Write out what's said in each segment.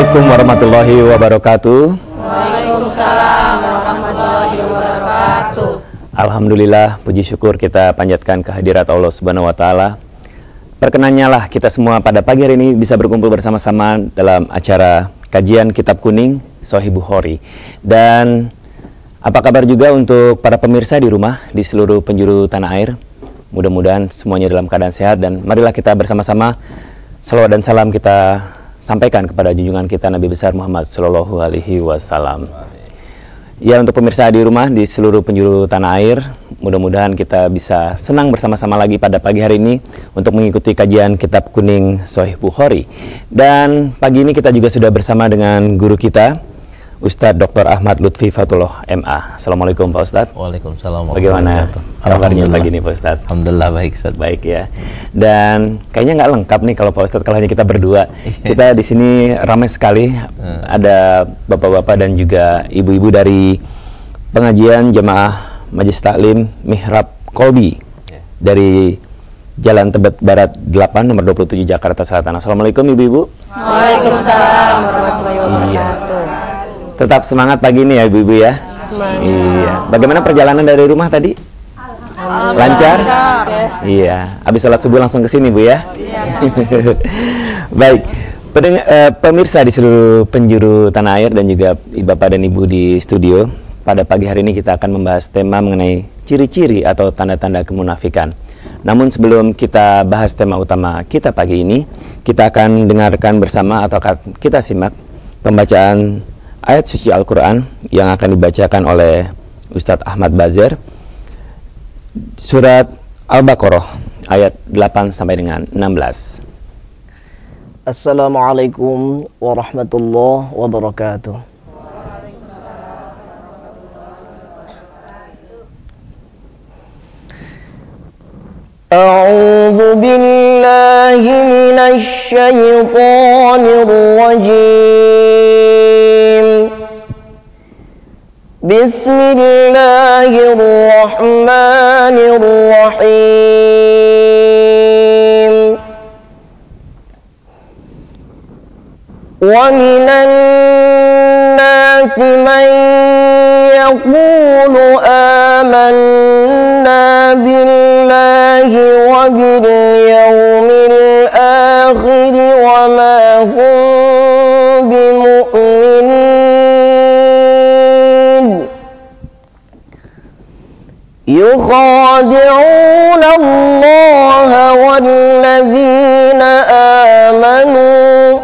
Assalamualaikum warahmatullahi wabarakatuh. Waalaikumsalam warahmatullahi wabarakatuh. Alhamdulillah, puji syukur kita panjatkan kehadirat Allah Subhanahu wa taala. Perkenannya lah kita semua pada pagi hari ini bisa berkumpul bersama-sama dalam acara kajian Kitab Kuning Sahih Bukhari. Dan apa kabar juga untuk para pemirsa di rumah di seluruh penjuru tanah air. Mudah-mudahan semuanya dalam keadaan sehat, dan marilah kita bersama-sama salawat dan salam kita sampaikan kepada junjungan kita Nabi besar Muhammad Sallallahu Alaihi Wasallam. Ya, untuk pemirsa di rumah di seluruh penjuru tanah air, mudah-mudahan kita bisa senang bersama-sama lagi pada pagi hari ini untuk mengikuti kajian Kitab Kuning Sahih Bukhari. Dan pagi ini kita juga sudah bersama dengan guru kita, Ustadz Dr. Ahmad Lutfi Fatullah MA. Assalamualaikum Pak Ustadz. Waalaikumsalam. Bagaimana kabarnya pagi ini Pak Ustadz? Alhamdulillah baik Ustadz. Baik ya. Dan kayaknya nggak lengkap nih kalau Pak Ustadz kalau hanya kita berdua. Kita di sini ramai sekali. Ada bapak-bapak dan juga ibu-ibu dari pengajian Jamaah Majelis Taklim Mihrab Kolbi dari Jalan Tebet Barat 8 nomor 27 Jakarta Selatan. Assalamualaikum ibu-ibu. Waalaikumsalam warahmatullahi wabarakatuh. Tetap semangat pagi ini ya ibu-ibu ya. Iya. Bagaimana perjalanan dari rumah tadi? Lancar? Iya. Habis sholat subuh langsung ke sini Bu ya. Baik. Pemirsa di seluruh penjuru tanah air dan juga Bapak dan Ibu di studio, pada pagi hari ini kita akan membahas tema mengenai ciri-ciri atau tanda-tanda kemunafikan. Namun sebelum kita bahas tema utama kita pagi ini, kita akan dengarkan bersama atau kita simak pembacaan ayat suci Al-Quran yang akan dibacakan oleh Ustadz Ahmad Bazir, surat Al-Baqarah ayat 8 sampai dengan 16. Assalamualaikum warahmatullahi wabarakatuh. A'udzu billahi minasy syaithanir rajim. Bismillahirrahmanirrahim. Wa minan nasi man yaqulu amanna billahi wa bil yawmil akhir wa ma hum bimu'minin. يخادعون الله والذين آمنوا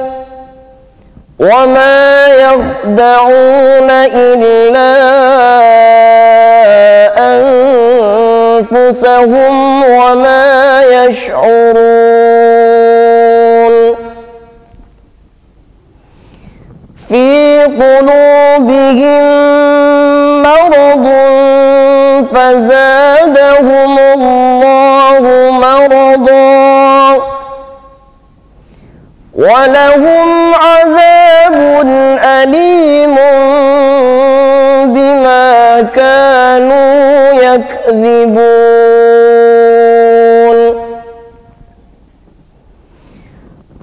وما يخدعون إلا أنفسهم وما يشعرون. في قلوبهم مرض فزادهم الله مرضا ولهم عذاب أليم بما كانوا يكذبون.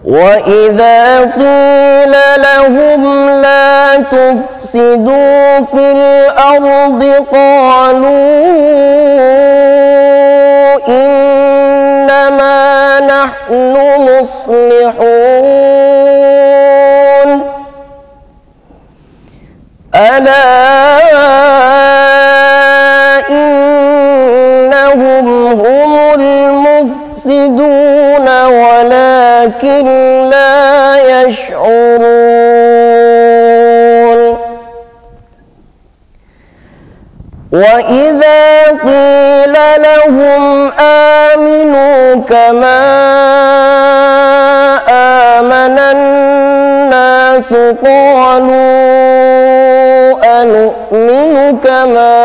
وإذا قيل لهم لا تفسدوا في الأرض قالوا إنما نحن مصلحون. ألا إنهم هم المفسدون ولكن لا يشعرون. وإذا قيل لهم آمنوا كما آمن الناس قالوا أنؤمن كما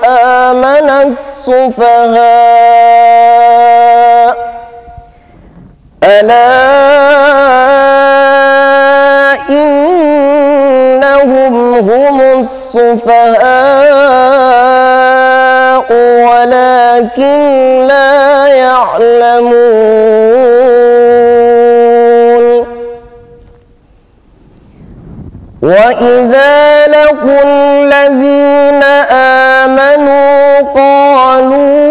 آمن السفهاء ألا إنهم هم السفهاء ولكن لا يعلمون. وَإِذَا لَقُوا الَّذِينَ آمَنُوا قَالُوا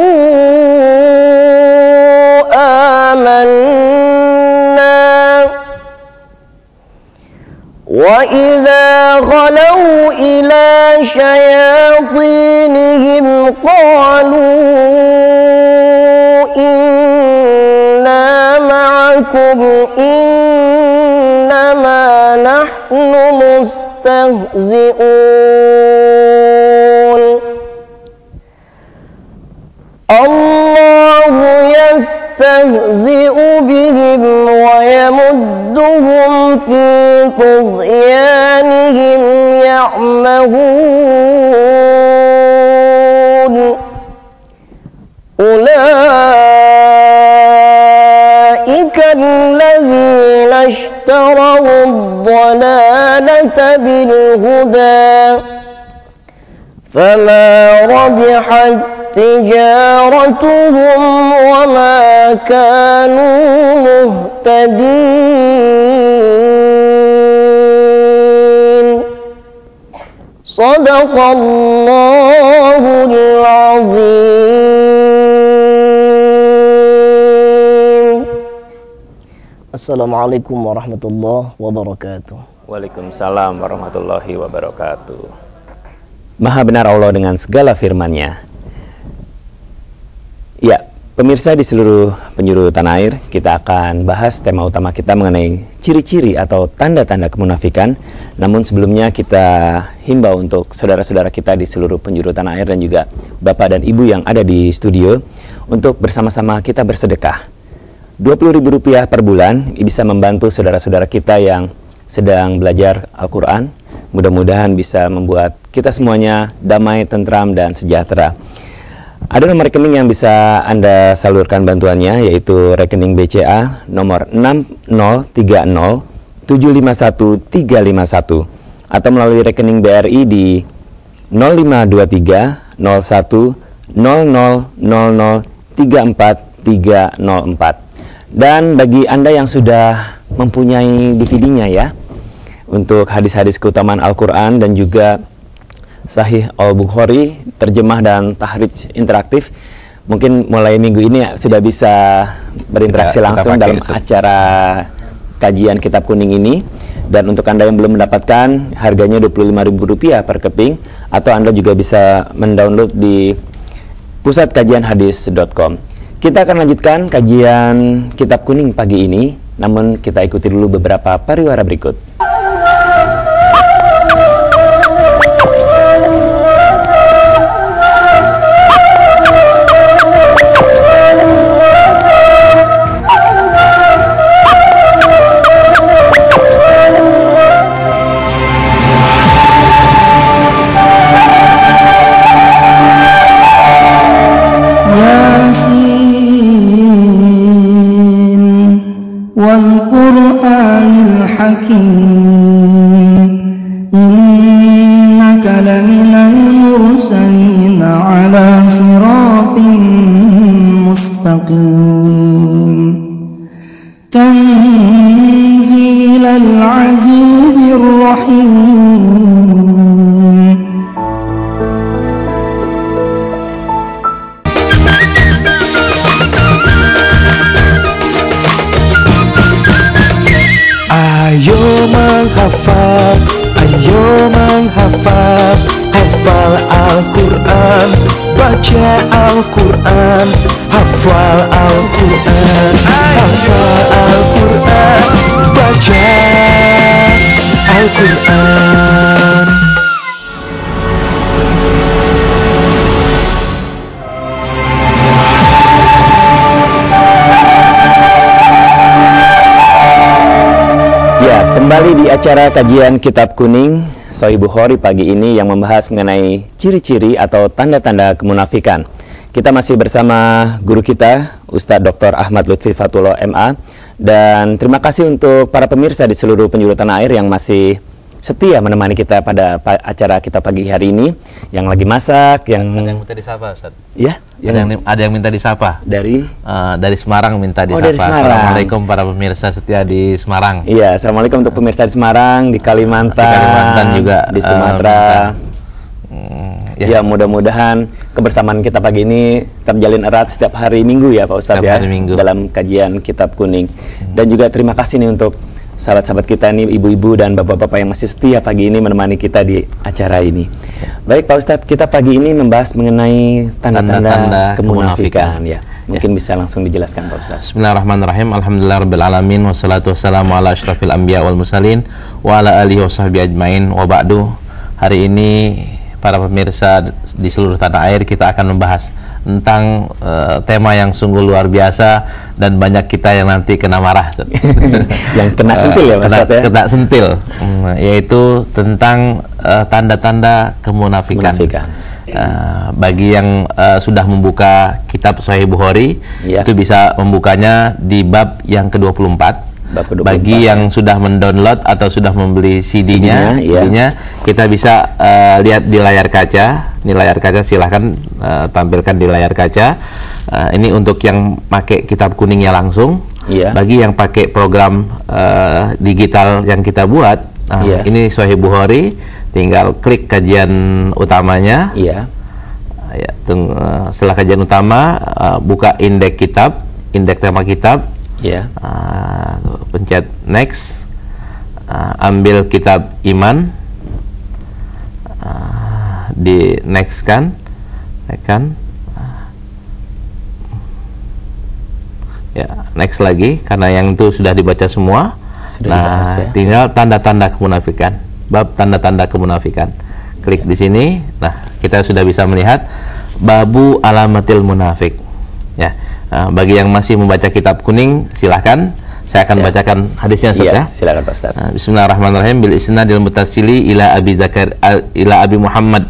آمَنَّا وَإِذَا خَلَوْا إِلَى شَيَاطِينِهِمْ قَالُوا إِنَّا مَعَكُمْ إِنَّمَا نَحْنُ مُسْتَهْزِئُونَ اللَّهُ يَسْتَهْزِئُ بِهِمْ وَيَمُدُّهُمْ فِي طُغْيَانِهِمْ يَعْمَهُونَ أُولَئِكَ الَّذِينَ اشْتَرَوُا الضَّلَالَةَ بِالْهُدَى فَمَا رَبِحَتْ تِجَارَتُهُمْ وَمَا كَانُوا مُهْتَدِينَ صدق الله العظيم. Assalamualaikum warahmatullahi wabarakatuh. Waalaikumsalam warahmatullahi wabarakatuh. Maha benar Allah dengan segala firman-Nya. Ya, pemirsa di seluruh penjuru tanah air, kita akan bahas tema utama kita mengenai ciri-ciri atau tanda-tanda kemunafikan. Namun sebelumnya kita himbau untuk saudara-saudara kita di seluruh penjuru tanah air dan juga Bapak dan Ibu yang ada di studio untuk bersama-sama kita bersedekah. Rp20.000 per bulan bisa membantu saudara-saudara kita yang sedang belajar Al-Quran. Mudah-mudahan bisa membuat kita semuanya damai, tentram, dan sejahtera. Ada nomor rekening yang bisa Anda salurkan bantuannya, yaitu rekening BCA nomor 6030751 atau melalui rekening BRI di 0523 01 0000 34304. Dan bagi Anda yang sudah mempunyai DVD-nya ya, untuk hadis-hadis keutamaan Al-Quran dan juga Sahih Al-Bukhari, terjemah dan tahrij interaktif, mungkin mulai minggu ini sudah bisa berinteraksi langsung dalam acara kajian Kitab Kuning ini. Dan untuk Anda yang belum mendapatkan, harganya Rp25.000 per keping, atau Anda juga bisa mendownload di pusatkajianhadis.com. Kita akan lanjutkan kajian Kitab Kuning pagi ini, namun kita ikuti dulu beberapa pariwara berikut. تنزيل العزيز الرحيم. Ayo menghafal, ayo menghafal, hafal Al-Quran, baca Al-Quran, hafal Al-Quran, hafal Al-Quran, baca Al-Quran. Kembali di acara kajian Kitab Kuning Sahih Bukhari pagi ini yang membahas mengenai ciri-ciri atau tanda-tanda kemunafikan. Kita masih bersama guru kita Ustadz Dr. Ahmad Lutfi Fatullah MA, dan terima kasih untuk para pemirsa di seluruh penjuru tanah air yang masih setia menemani kita pada acara kita pagi hari ini, yang lagi masak, yang Ada yang minta disapa, Ustaz. ya, Ada yang minta disapa. dari Dari Semarang minta disapa. dari Semarang. Assalamualaikum para pemirsa setia di Semarang. Iya, assalamualaikum untuk pemirsa di Semarang, di Kalimantan, Di Kalimantan juga, di Sumatera. Ya. Ya, mudah-mudahan kebersamaan kita pagi ini terjalin erat setiap hari Minggu ya Pak Ustadz Setiap ya, hari Minggu. dalam kajian Kitab Kuning. Dan juga terima kasih nih untuk sahabat-sahabat kita nih, ibu-ibu dan bapak-bapak yang masih setia pagi ini menemani kita di acara ini. Baik Pak Ustadz, kita pagi ini membahas mengenai tanda-tanda Tanda-tanda kemunafikan kemunafikan. ya. Mungkin bisa langsung dijelaskan Pak Ustadz. Bismillahirrahmanirrahim. Alhamdulillahirabbil alamin wassalatu wassalamu ala asyrafil anbiya wal mursalin wa ala alihi washabbihi ajmain wa ba'du. Hari ini para pemirsa di seluruh tanah air kita akan membahas tentang tema yang sungguh luar biasa dan banyak kita yang nanti kena marah. Yang kena sentil ya Pak Ustadz ya. Kena sentil, yaitu tentang tanda-tanda kemunafikan. Bagi yang sudah membuka kitab Sahih Bukhari, Ya. itu bisa membukanya di bab yang ke-24. Bab ke-24, Bagi yang sudah mendownload atau sudah membeli CD-nya, CD-nya, kita bisa lihat di layar kaca. Ini layar kaca, silahkan tampilkan di layar kaca. Ini untuk yang pakai kitab kuningnya langsung. Iya. Bagi yang pakai program digital yang kita buat, Iya. ini Sahih Bukhari, tinggal klik kajian utamanya. Iya. Ya, setelah kajian utama, buka indeks kitab, indeks tema kitab. Iya. Pencet next, ambil kitab iman, di next kan, ya next lagi karena yang itu sudah dibaca semua. Sudah dibahas, ya. Tinggal tanda-tanda kemunafikan, bab tanda-tanda kemunafikan. Klik di sini. Nah, kita sudah bisa melihat babu alamatil munafik. Ya. Nah, bagi yang masih membaca kitab kuning, silahkan. Saya akan bacakan hadisnya, Ustaz, ya. Silakan Pak Ustadz. Bismillahirrahmanirrahim. Bil isnadil mutasili ila Abi Muhammad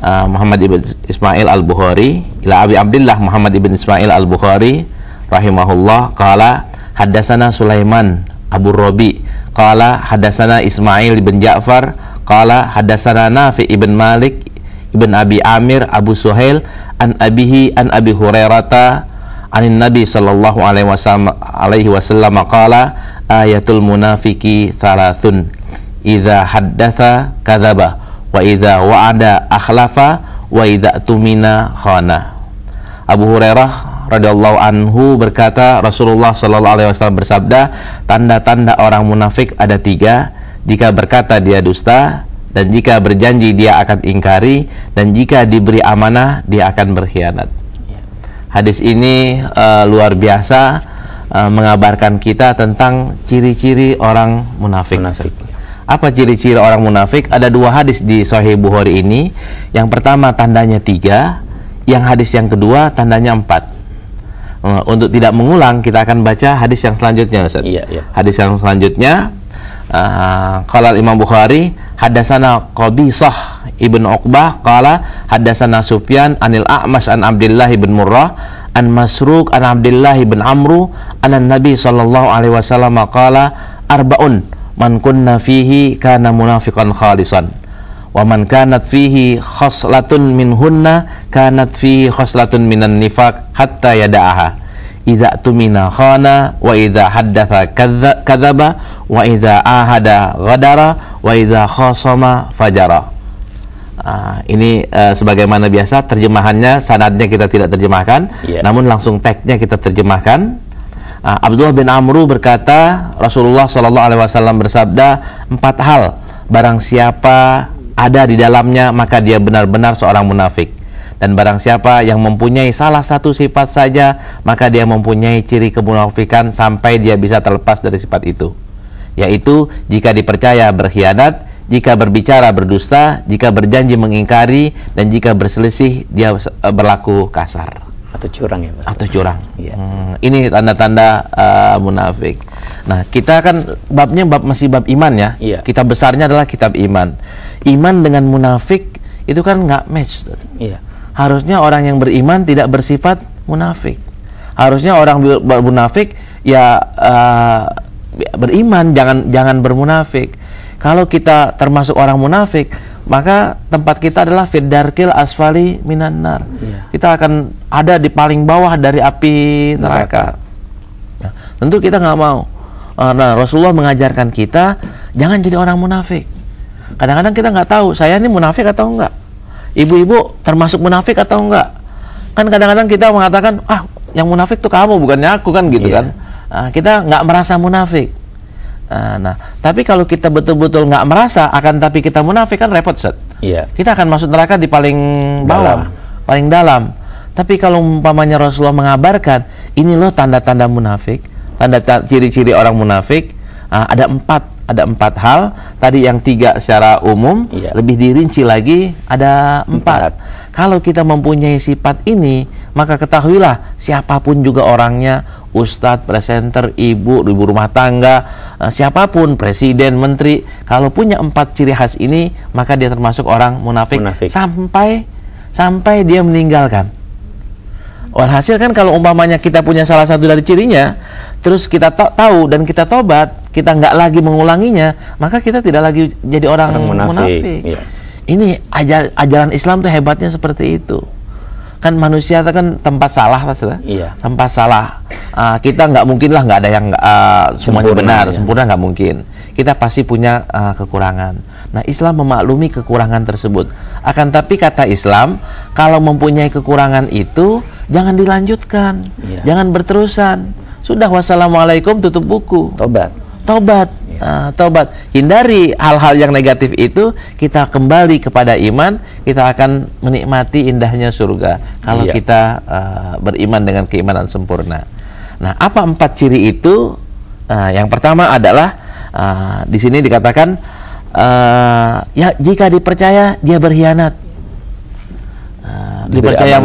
Muhammad ibn Ismail al-Bukhari ila Abi Abdullah Muhammad ibn Ismail al-Bukhari rahimahullah qala haddatsana Sulaiman Abu Rabi qala haddatsana Ismail ibn Ja'far qala haddatsana Nafi ibn Malik ibn Abi Amir Abu Suhail an abihi an Abi Hurairata anin Nabi sallallahu alaihi wasallam qala ayatul munafiki thalathun idza haddatsa kadzaba wa idza wa'ada akhlafa wa idza tumina khana. Abu Hurairah radhiyallahu anhu berkata, Rasulullah sallallahu alaihi wasallam bersabda, tanda-tanda orang munafik ada 3. Jika berkata dia dusta, dan jika berjanji dia akan ingkari, dan jika diberi amanah dia akan berkhianat. Hadis ini luar biasa, mengabarkan kita tentang ciri-ciri orang munafik. Apa ciri-ciri orang munafik? Ada 2 hadis di Sahih Bukhari ini. Yang pertama tandanya 3, yang hadis yang kedua tandanya 4. Untuk tidak mengulang, kita akan baca hadis yang selanjutnya, Ustaz. Iya. Hadis yang selanjutnya, qala Imam Bukhari, haddatsana Qabisah ibn Uqbah qala haddatsana Sufyan anil A'mash an Abdullah ibn Murrah an Masruq an Abdullah ibn Amru anan Nabi sallallahu alaihi wasallam qala arba'un man kunna fihi kana munafiqan khalisan wa man kanat fihi khoslatun minhunna kanat fihi khoslatun minan nifaq hatta yada'aha idza tumina khana wa idza haddatsa kadzaba wa idza ahada ghadara wa idza khasama fajara. Ini sebagaimana biasa terjemahannya, sanadnya kita tidak terjemahkan, namun langsung teksnya kita terjemahkan. Abdullah bin Amru berkata, Rasulullah sallallahu alaihi wasallam bersabda, 4 hal barang siapa ada di dalamnya maka dia benar-benar seorang munafik. Dan barang siapa yang mempunyai salah satu sifat saja maka dia mempunyai ciri kemunafikan sampai dia bisa terlepas dari sifat itu, yaitu jika dipercaya berkhianat, jika berbicara berdusta, jika berjanji mengingkari, dan jika berselisih dia berlaku kasar atau curang ya Pak? Atau curang. Iya. Ini tanda-tanda munafik. Nah, kita kan babnya masih bab iman ya. Iya. Kitab besarnya adalah kitab iman. Iman dengan munafik itu kan nggak match. Iya. Harusnya orang yang beriman tidak bersifat munafik. Harusnya orang munafik ya beriman, jangan bermunafik. Kalau kita termasuk orang munafik, maka tempat kita adalah fiddarkil asfali minan nar. Kita akan ada di paling bawah dari api neraka. Nah, tentu kita nggak mau. Nah, Rasulullah mengajarkan kita jangan jadi orang munafik. Kadang-kadang kita nggak tahu saya ini munafik atau enggak. Ibu-ibu termasuk munafik atau enggak? Kan kadang-kadang kita mengatakan, yang munafik tuh kamu, bukannya aku, kan gitu kan. Kita nggak merasa munafik. Nah, tapi kalau kita betul-betul nggak merasa, akan tapi kita munafik, kan repot, Ustaz. Iya. Kita akan masuk neraka di paling bawah, paling dalam. Tapi kalau umpamanya Rasulullah mengabarkan, ini loh tanda-tanda munafik, ciri-ciri orang munafik, ada empat hal. Tadi yang 3 secara umum, lebih dirinci lagi ada 4. Kalau kita mempunyai sifat ini, maka ketahuilah siapapun juga orangnya, ustadz, presenter, ibu rumah tangga, siapapun, presiden, menteri, kalau punya 4 ciri khas ini, maka dia termasuk orang munafik. Sampai dia meninggalkan. Walhasil kan kalau umpamanya kita punya salah satu dari cirinya, terus kita tahu dan kita tobat, kita nggak lagi mengulanginya, maka kita tidak lagi jadi orang munafik. Iya. Ini ajaran Islam tuh hebatnya seperti itu. Kan manusia itu kan tempat salah, Pak. Iya. Tempat salah. Kita nggak mungkin lah, nggak ada yang semuanya benar, sempurna nggak mungkin. Kita pasti punya kekurangan. Nah, Islam memaklumi kekurangan tersebut. Akan tapi kata Islam, kalau mempunyai kekurangan itu jangan dilanjutkan, jangan berterusan. Sudah, wassalamualaikum, tutup buku. Tobat. Tobat. Hindari hal-hal yang negatif itu, kita kembali kepada iman, kita akan menikmati indahnya surga kalau kita beriman dengan keimanan sempurna. Nah, apa 4 ciri itu? Yang pertama adalah di sini dikatakan jika dipercaya dia berkhianat. Dipercaya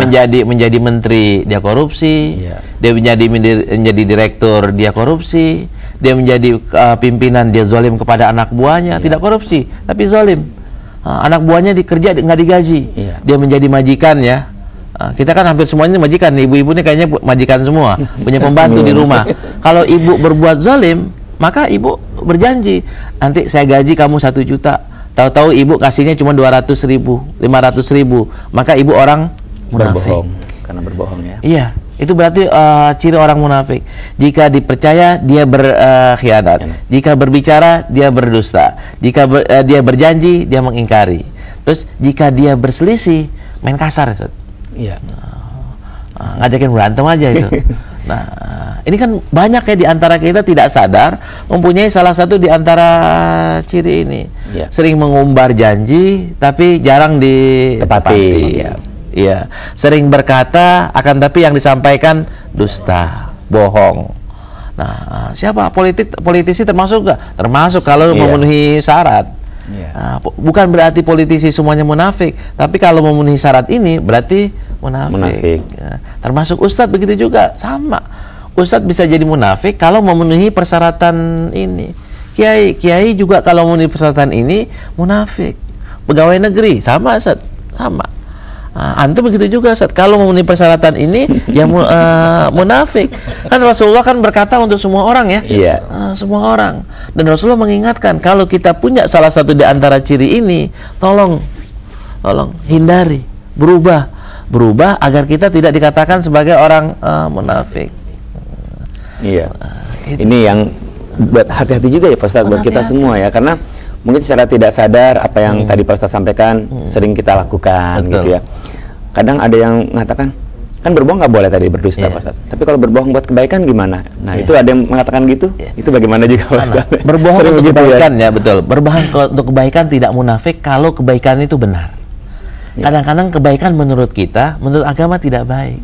menjadi menteri, dia korupsi. Dia menjadi direktur, dia korupsi. Dia menjadi pimpinan, dia zalim kepada anak buahnya, tidak korupsi tapi zalim. Anak buahnya dikerja nggak digaji. Dia menjadi majikan, ya. Kita kan hampir semuanya majikan, ibu-ibu ini kayaknya majikan semua, punya pembantu di rumah. Kalau ibu berbuat zalim, maka ibu berjanji, nanti saya gaji kamu 1 juta. Tahu-tahu ibu kasihnya cuma 200.000, 500.000, maka ibu orang munafik. Karena berbohong, ya. Iya, itu berarti ciri orang munafik. Jika dipercaya dia berkhianat, jika berbicara dia berdusta, jika dia berjanji dia mengingkari. Terus jika dia berselisih main kasar, Ustaz. Iya. Ngajakin berantem aja itu. Nah, ini kan banyak ya di antara kita tidak sadar mempunyai salah satu di antara ciri ini. Sering mengumbar janji tapi jarang ditepati. Iya, sering berkata akan tapi yang disampaikan dusta, bohong. Nah, siapa politisi termasuk nggak? Termasuk kalau memenuhi syarat. Bukan berarti politisi semuanya munafik, tapi kalau memenuhi syarat ini berarti munafik. Termasuk ustadz begitu juga, sama. Ustadz bisa jadi munafik kalau memenuhi persyaratan ini. Kiai juga kalau memenuhi persyaratan ini munafik. Pegawai negeri sama, Ustadz, sama. Antum begitu juga, Ustaz. Kalau memenuhi persyaratan ini ya munafik. Kan Rasulullah kan berkata untuk semua orang, ya. Semua orang. Dan Rasulullah mengingatkan kalau kita punya salah satu di antara ciri ini, tolong hindari, berubah agar kita tidak dikatakan sebagai orang munafik. Ini yang buat hati-hati juga ya, Pak Ustaz, buat kita semua, ya, karena mungkin secara tidak sadar apa yang tadi Pak Ustaz sampaikan sering kita lakukan. Betul. Gitu ya. Kadang ada yang mengatakan, kan berbohong nggak boleh tadi, berdusta, Pak Ustaz. Tapi kalau berbohong buat kebaikan gimana? Nah, itu ada yang mengatakan gitu. Itu bagaimana juga, Pak Ustaz? Berbohong untuk kebaikan, ya, betul. Berbohong untuk kebaikan tidak munafik kalau kebaikan itu benar. Kadang-kadang kebaikan menurut kita, menurut agama tidak baik.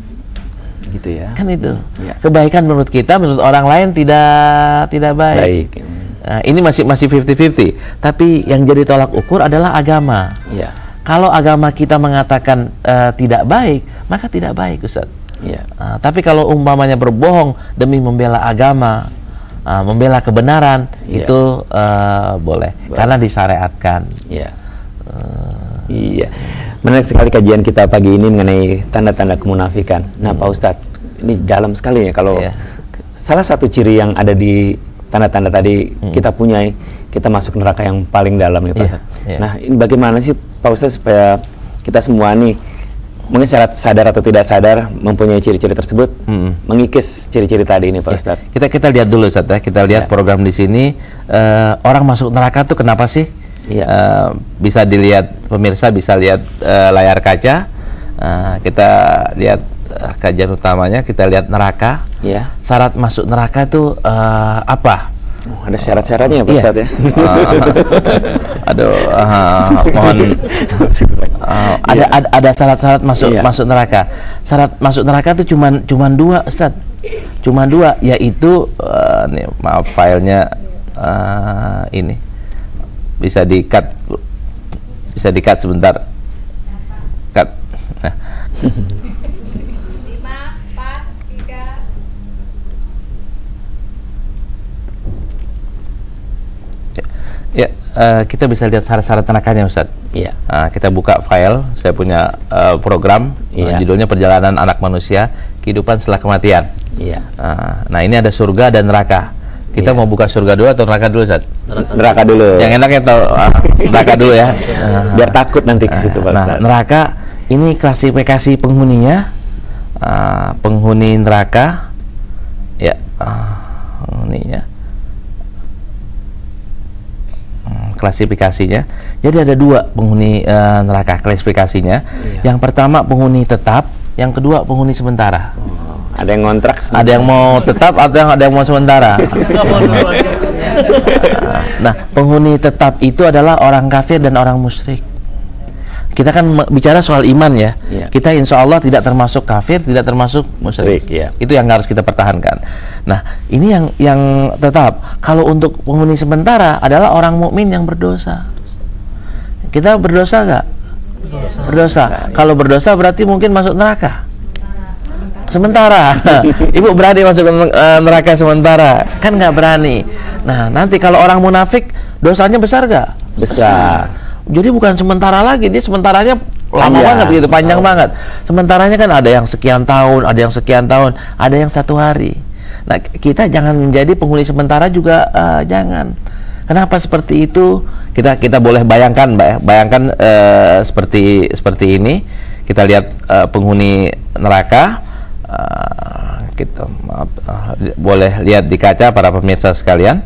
Gitu ya. Kan itu. Kebaikan menurut kita, menurut orang lain tidak baik. Nah, ini masih 50-50. Tapi yang jadi tolak ukur adalah agama. Kalau agama kita mengatakan tidak baik, maka tidak baik, Ustaz. Tapi kalau umpamanya berbohong demi membela agama, membela kebenaran, itu boleh, karena disyariatkan. Menarik sekali kajian kita pagi ini mengenai tanda-tanda kemunafikan. Nah, Pak Ustadz, ini dalam sekali ya kalau salah satu ciri yang ada di tanda-tanda tadi kita punya, kita masuk neraka yang paling dalam nih Pak Ustadz. Nah, ini bagaimana sih Pak Ustadz supaya kita semua nih mungkin secara sadar atau tidak sadar mempunyai ciri-ciri tersebut, mengikis ciri-ciri tadi ini Pak Ustadz. Kita lihat dulu Ustadz ya, kita lihat program di sini, orang masuk neraka tuh kenapa sih? Bisa dilihat pemirsa, bisa lihat layar kaca, kita lihat kajian utamanya, kita lihat neraka. Syarat masuk neraka tuh apa? Ada syarat-syaratnya ya Pak Ustadz ya? Aduh, mohon ada syarat-syarat masuk neraka. Syarat masuk neraka tuh cuman dua Ustadz, cuma dua, yaitu nih, maaf filenya ini bisa di-cut sebentar, cut. Nah. 5, 4, 3. Ya, kita bisa lihat syarat-syarat nerakanya Ustadz. Kita buka file, saya punya program, judulnya Perjalanan Anak Manusia, Kehidupan Setelah Kematian. Nah, ini ada surga dan neraka. Kita mau buka surga dulu atau neraka dulu, Ustadz? Neraka dulu. Yang enaknya tahu neraka dulu ya. Biar takut nanti ke situ Pak Ustadz. Nah, neraka ini klasifikasi penghuninya, penghuni neraka, ya, penghuninya. Klasifikasinya. Jadi ada dua penghuni neraka klasifikasinya. Yang pertama penghuni tetap, yang kedua penghuni sementara. Ada yang ngontrak, ada yang mau tetap, ada yang mau sementara. Nah, penghuni tetap itu adalah orang kafir dan orang musyrik. Kita kan bicara soal iman ya. Kita insya Allah tidak termasuk kafir, tidak termasuk musyrik. Itu yang harus kita pertahankan. Nah, ini yang tetap. Kalau untuk penghuni sementara adalah orang mukmin yang berdosa. Kita berdosa nggak? Berdosa. Kalau berdosa berarti mungkin masuk neraka sementara. Ibu berani masuk neraka sementara? Kan nggak berani. Nah, nanti kalau orang munafik dosanya besar nggak? Besar. Jadi bukan sementara lagi, dia sementaranya lama banget gitu, panjang banget. Sementaranya kan ada yang sekian tahun, ada yang sekian tahun, ada yang 1 hari. Nah, kita jangan menjadi penghuni sementara juga, jangan. Kenapa seperti itu? Kita boleh bayangkan, Mbak ya. Bayangkan seperti ini. Kita lihat penghuni neraka. Kita boleh lihat di kaca para pemirsa sekalian.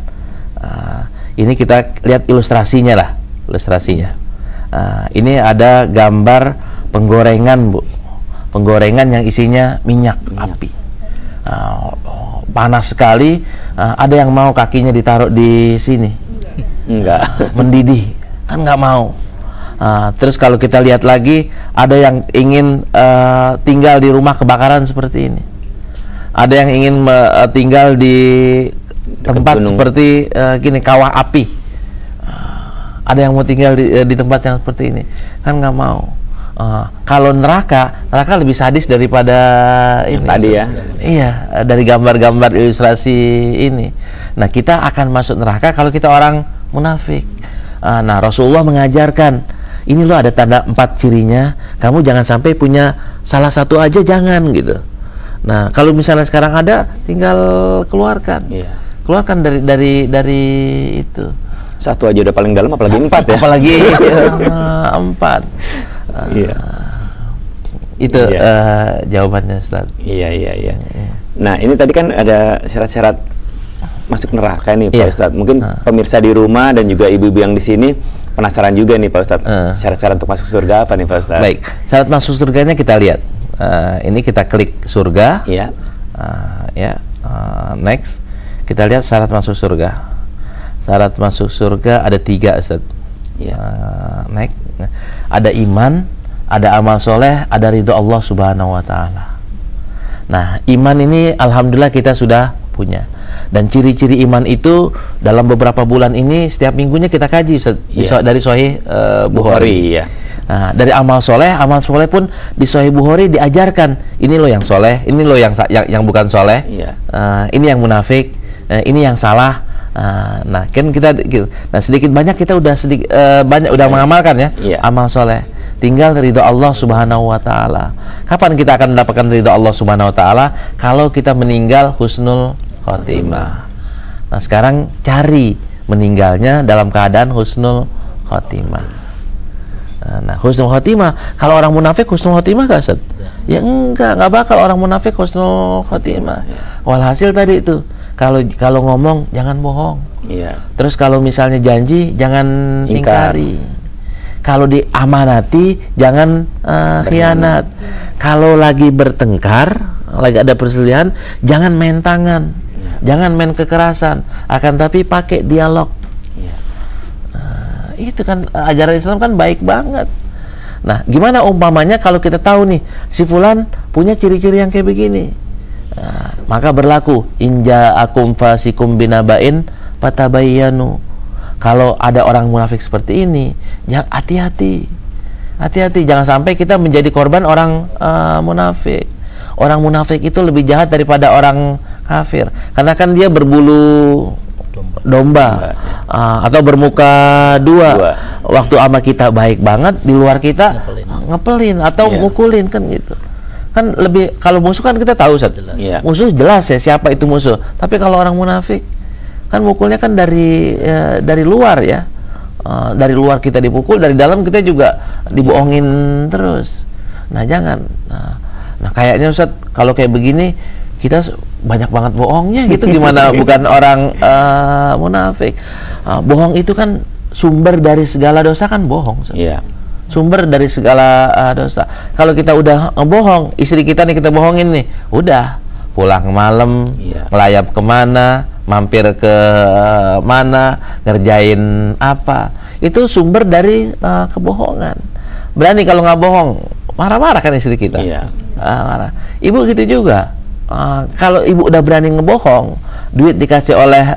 Ini kita lihat ilustrasinya lah. Ilustrasinya. Ini ada gambar penggorengan, Bu. Penggorengan yang isinya minyak api. Panas sekali. Ada yang mau kakinya ditaruh di sini? Enggak. Mendidih. Kan nggak mau. Terus kalau kita lihat lagi, ada yang ingin tinggal di rumah kebakaran seperti ini. Ada yang ingin tinggal di tempat seperti gini, kawah api. Ada yang mau tinggal di tempat yang seperti ini, kan nggak mau. Kalau neraka lebih sadis daripada ini tadi ya. Iya, dari gambar-gambar ilustrasi ini. Nah, kita akan masuk neraka kalau kita orang munafik. Nah, Rasulullah mengajarkan, ini loh ada tanda 4 cirinya. Kamu jangan sampai punya salah satu aja, jangan gitu. Nah, kalau misalnya sekarang ada, tinggal keluarkan. Keluarkan dari itu. 1 aja udah paling dalam, apalagi 4 ya. Apalagi 4. Itu jawabannya, Ustaz. Iya. Nah, ini tadi kan ada syarat-syarat masuk neraka nih Pak Ustadz. Mungkin pemirsa di rumah dan juga ibu-ibu yang di sini penasaran juga nih Pak Ustadz. Syarat-syarat untuk masuk surga apa nih Pak Ustadz? Baik, syarat masuk surganya kita lihat. Ini kita klik surga. Next, kita lihat syarat masuk surga. Syarat masuk surga ada 3, Ustaz. Next, ada iman, ada amal soleh, ada ridho Allah Subhanahu Wa Taala. Nah, iman ini alhamdulillah kita sudah punya. Dan ciri-ciri iman itu dalam beberapa bulan ini setiap minggunya kita kaji, Ustaz, dari Sahih Bukhari. Nah, dari amal soleh pun di Sahih Bukhari diajarkan, ini loh yang soleh, ini loh yang bukan soleh, ini yang munafik, ini yang salah. Nah, kan kita, sedikit banyak kita udah udah mengamalkan ya, amal soleh. Tinggal ridho Allah Subhanahu Wa Taala. Kapan kita akan mendapatkan ridho Allah Subhanahu Wa Taala? Kalau kita meninggal husnul khotimah. Nah sekarang cari meninggalnya dalam keadaan husnul khotimah. Nah husnul khotimah, kalau orang munafik husnul khotimah gak Ustaz? Ya enggak bakal orang munafik husnul khotimah. Walhasil tadi itu, kalau ngomong jangan bohong. Iya. Terus kalau misalnya janji jangan ingkari. Kalau diamanati jangan khianat. Kalau lagi bertengkar, lagi ada perselisihan, jangan main tangan. Jangan main kekerasan, akan tapi pakai dialog. Itu kan ajaran Islam kan baik banget. Nah, gimana umpamanya kalau kita tahu nih si fulan punya ciri-ciri yang kayak begini, maka berlaku inja akum fasikum binaba'in fatabayyanu. Kalau ada orang munafik seperti ini, ya hati-hati, jangan sampai kita menjadi korban orang munafik. Orang munafik itu lebih jahat daripada orang kafir, karena kan dia berbulu domba atau bermuka dua. Waktu sama kita baik banget, di luar kita ngepelin atau mukulin kan gitu. Kan lebih, kalau musuh kan kita tahu musuh jelas ya siapa itu musuh. Tapi kalau orang munafik kan mukulnya kan dari luar ya. Dari luar kita dipukul, dari dalam kita juga dibohongin terus. Nah jangan. Nah kayaknya Ustaz kalau kayak begini kita banyak banget bohongnya gitu, gimana bukan orang munafik. Bohong itu kan sumber dari segala dosa kan bohong. Iya. Sumber dari segala dosa. Kalau kita udah bohong, istri kita nih kita bohongin nih, udah pulang malam, melayap kemana, mampir ke mana, ngerjain apa, itu sumber dari kebohongan. Berani kalau nggak bohong, marah-marah kan istri kita. Iya. Marah. Ibu gitu juga. Kalau ibu udah berani ngebohong, duit dikasih oleh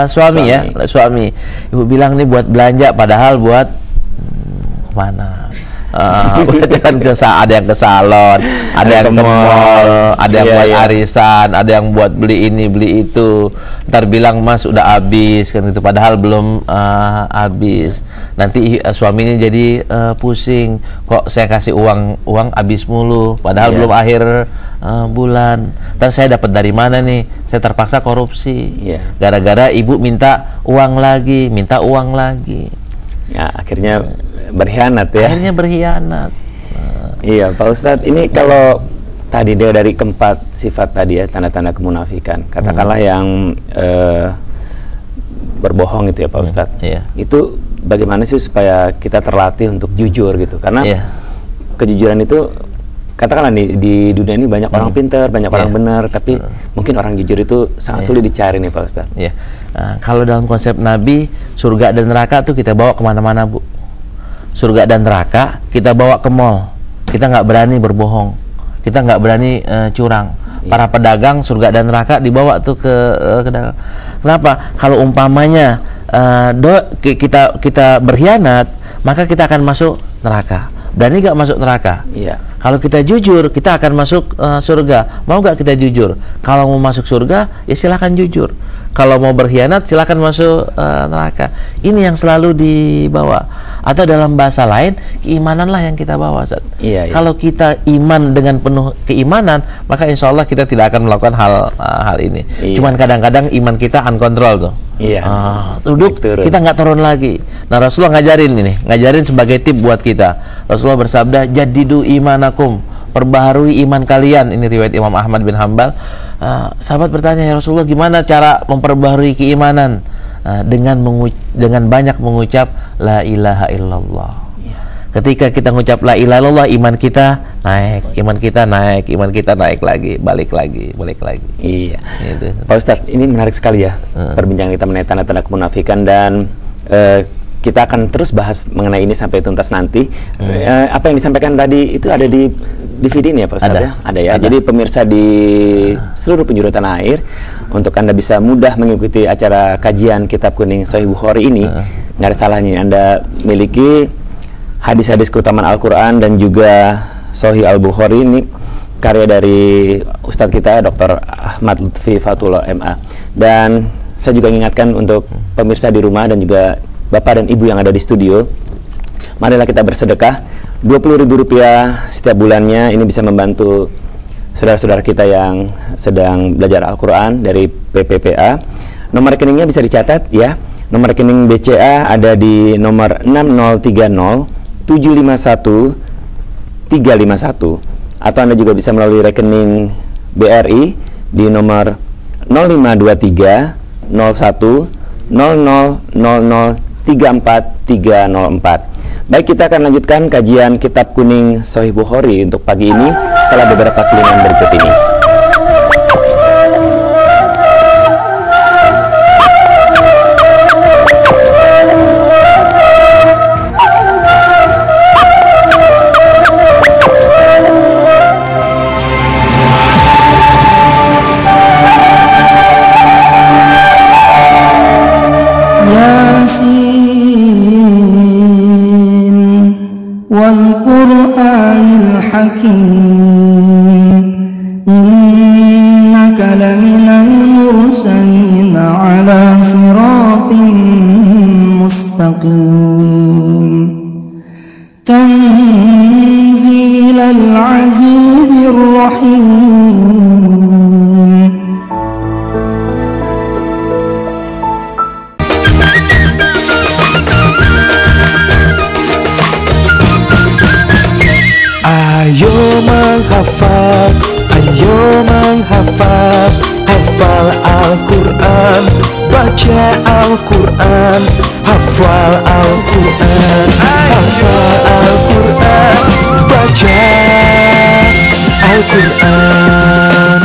suami ya, suami. Ibu bilang nih buat belanja, padahal buat kemana? Ada yang ke salon, ada yang ke mall, ada yang buat arisan, ada yang buat beli ini beli itu. Ntar bilang mas udah habis kan gitu, padahal belum habis. Nanti suami ini jadi pusing, kok saya kasih uang habis mulu, padahal belum akhir bulan. Ntar saya dapat dari mana nih? Saya terpaksa korupsi. Gara-gara ibu minta uang lagi. Ya akhirnya berkhianat ya. Akhirnya berkhianat. Iya Pak Ustadz, ini kalau tadi dari keempat sifat tadi ya, tanda-tanda kemunafikan, katakanlah yang berbohong itu ya Pak Ustadz, itu bagaimana sih supaya kita terlatih untuk jujur gitu? Karena kejujuran itu, katakanlah di dunia ini banyak orang pintar, banyak orang benar, tapi mungkin orang jujur itu sangat sulit dicari nih Pak Ustadz. Kalau dalam konsep Nabi, surga dan neraka tuh kita bawa kemana-mana Bu. Surga dan neraka kita bawa ke mall, kita nggak berani berbohong, kita nggak berani curang. Para pedagang surga dan neraka dibawa tuh ke dagang. Kenapa? Kalau umpamanya kita berkhianat, maka kita akan masuk neraka. Berani nggak masuk neraka? Kalau kita jujur, kita akan masuk surga. Mau nggak kita jujur? Kalau mau masuk surga, ya silakan jujur. Kalau mau berkhianat, silakan masuk neraka. Ini yang selalu dibawa. Atau dalam bahasa lain, keimananlah yang kita bawa. Kalau kita iman dengan penuh keimanan, maka insya Allah kita tidak akan melakukan hal ini. Cuman kadang-kadang iman kita uncontrol tuh. Duduk, kita nggak turun lagi. Nah Rasulullah ngajarin sebagai tip buat kita. Rasulullah bersabda, jadidu imanakum, perbaharui iman kalian. Ini riwayat Imam Ahmad bin Hanbal. Sahabat bertanya, ya Rasulullah gimana cara memperbaharui keimanan? Dengan banyak mengucap la ilaha illallah. Ketika kita mengucap la ilaha illallah, iman kita naik lagi, balik lagi. Iya. Gitu. Pak Ustadz, ini menarik sekali ya perbincangan kita mengenai tanda-tanda kemunafikan, dan kita akan terus bahas mengenai ini sampai tuntas nanti. Apa yang disampaikan tadi itu ada di DVD ini ya Pak Ustadz? Ada ya. Jadi pemirsa di seluruh penjuru tanah air, untuk Anda bisa mudah mengikuti acara kajian Kitab Kuning Sahih Bukhari ini, nggak ada salahnya Anda miliki hadis-hadis keutamaan Al-Quran dan juga Sahih Al-Bukhari. Ini karya dari Ustadz kita Dr. Ahmad Lutfi Fatullah MA. Dan saya juga ingatkan untuk pemirsa di rumah dan juga Bapak dan Ibu yang ada di studio, marilah kita bersedekah Rp20.000 setiap bulannya. Ini bisa membantu saudara-saudara kita yang sedang belajar Al-Quran dari PPPA. Nomor rekeningnya bisa dicatat ya. Nomor rekening BCA ada di nomor 6030 751 351, atau Anda juga bisa melalui rekening BRI di nomor 0523 01 00 00 34 304. Baik, kita akan lanjutkan kajian Kitab Kuning Sahih Bukhari untuk pagi ini setelah beberapa selingan berikut ini. والقرآن الحكيم إنك لمن المرسلين على صراط مستقيم تنزيل العزيز الرحيم. Ayo menghafal, ayo menghafal, hafal Al-Quran, baca Al-Quran, hafal Al-Quran, hafal Al-Quran, baca Al-Quran.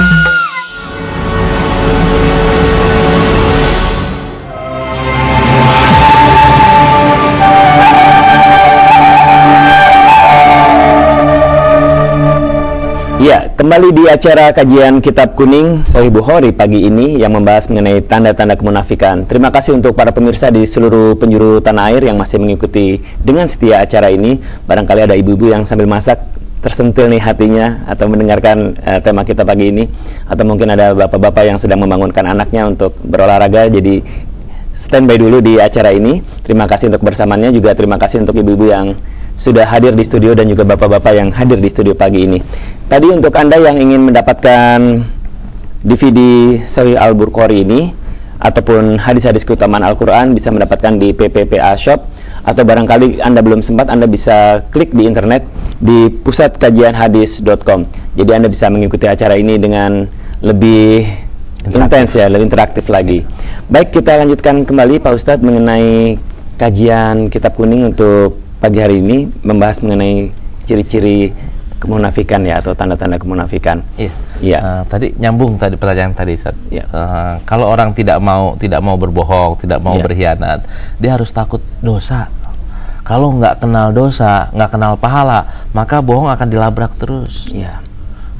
Ya, kembali di acara kajian Kitab Kuning Sahih Bukhari pagi ini yang membahas mengenai tanda-tanda kemunafikan. Terima kasih untuk para pemirsa di seluruh penjuru tanah air yang masih mengikuti dengan setia acara ini. Barangkali ada ibu-ibu yang sambil masak tersentil nih hatinya atau mendengarkan tema kita pagi ini, atau mungkin ada bapak-bapak yang sedang membangunkan anaknya untuk berolahraga, jadi standby dulu di acara ini. Terima kasih untuk bersamanya, juga terima kasih untuk ibu-ibu yang sudah hadir di studio dan juga bapak-bapak yang hadir di studio pagi ini. Tadi untuk Anda yang ingin mendapatkan DVD Sahih Al-Bukhari ini ataupun hadis-hadis keutamaan Al-Quran bisa mendapatkan di PPPA Shop, atau barangkali Anda belum sempat, Anda bisa klik di internet di pusatkajianhadis.com. Jadi Anda bisa mengikuti acara ini dengan lebih intens ya, lebih interaktif lagi. Baik, kita lanjutkan kembali Pak Ustadz mengenai kajian Kitab Kuning untuk pagi hari ini, membahas mengenai ciri-ciri kemunafikan ya, atau tanda-tanda kemunafikan. Iya. Iya. Tadi nyambung tadi pertanyaan tadi, Ustaz. Iya. Kalau orang tidak mau berbohong, tidak mau berkhianat, dia harus takut dosa. Kalau nggak kenal dosa, nggak kenal pahala, maka bohong akan dilabrak terus. Iya.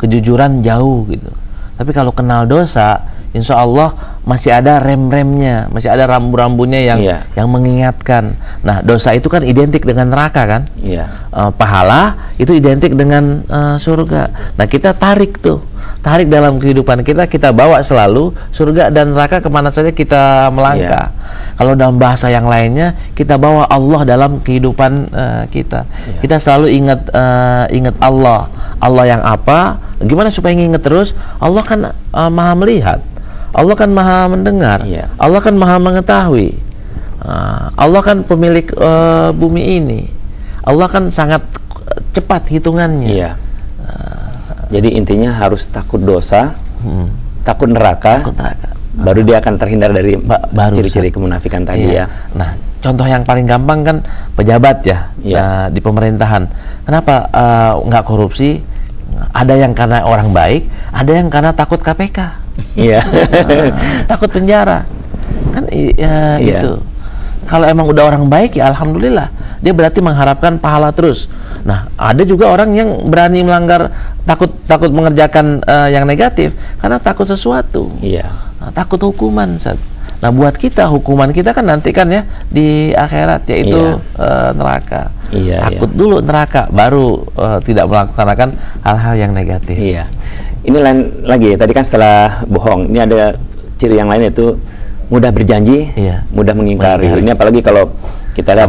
Kejujuran jauh gitu. Tapi kalau kenal dosa, insya Allah masih ada rem-remnya, masih ada rambu-rambunya yang mengingatkan. Nah, dosa itu kan identik dengan neraka kan? Iya. Pahala itu identik dengan surga. Nah, kita tarik dalam kehidupan kita bawa selalu surga dan neraka kemana saja kita melangkah. Kalau dalam bahasa yang lainnya, kita bawa Allah dalam kehidupan kita. Kita selalu ingat Allah yang apa? Gimana supaya ingat terus? Allah kan maha melihat, Allah kan maha mendengar, Allah kan maha mengetahui, Allah kan pemilik bumi ini, Allah kan sangat cepat hitungannya. Iya. Jadi intinya harus takut dosa, takut neraka, baru dia akan terhindar dari ciri-ciri kemunafikan tadi ya. Nah, contoh yang paling gampang kan pejabat ya, di pemerintahan. Kenapa nggak korupsi? Ada yang karena orang baik, ada yang karena takut KPK. Iya. Takut penjara. Kan gitu. Kalau emang udah orang baik ya alhamdulillah, dia berarti mengharapkan pahala terus. Nah, ada juga orang yang berani melanggar, takut mengerjakan yang negatif karena takut sesuatu. Iya. Nah, takut hukuman, Ustaz. Nah, buat kita hukuman kita kan nanti kan ya di akhirat, yaitu neraka. Takut dulu neraka, baru tidak melaksanakan hal-hal yang negatif. Iya. Ini lain lagi, tadi kan setelah bohong, ini ada ciri yang lain, yaitu mudah berjanji, mudah mengingkari. Ini apalagi kalau kita lihat